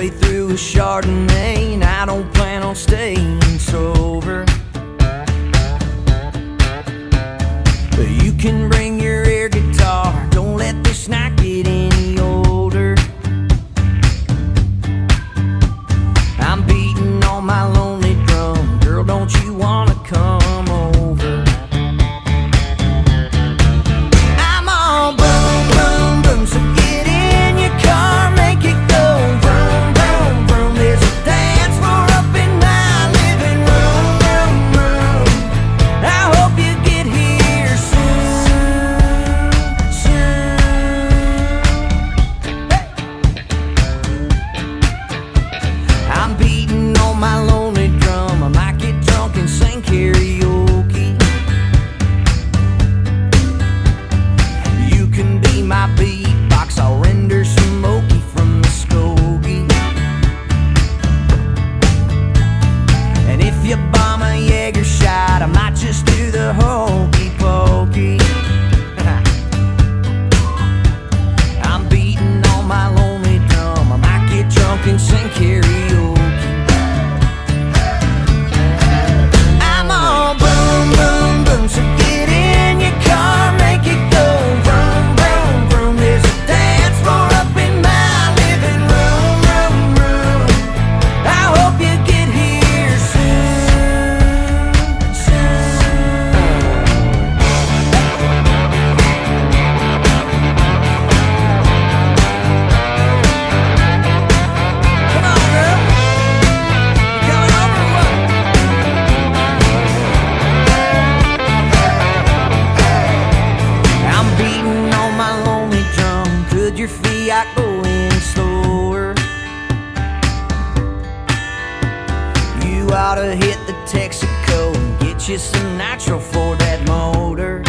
halfway through a Chardonnay, and I don't plan on staying sober. But you can bring your air guitar, don't let this night get any older. I'm beating on my lonely drum, girl, don't you wanna come over? I'm all boom, boom, boom, so get in your car, make it go vroom, vroom, vroom. There's a dance floor up in my living room, room, room. I hope you get here soon, soon. Hey. I'm beating on my lonely drum, I might get drunk and sing karaoke. You can be my beatbox, I'll render smoky from the Skokie. And if you bomb a Jaeger shot, I might just do the hokey pokey. I'm beating on my lonely drum, I might get drunk and sing karaoke. I'm all boom, boom, boom, so get in your car, make it go vroom, vroom, vroom. There's a dance floor up in my living room, room, room. I hope you get here soon, soon. Come on, girl. You coming over or what? I'm beating on my lonely drum. Could your Fiat go any slower? You ought to hit the Texaco and get you some nitro for that motor.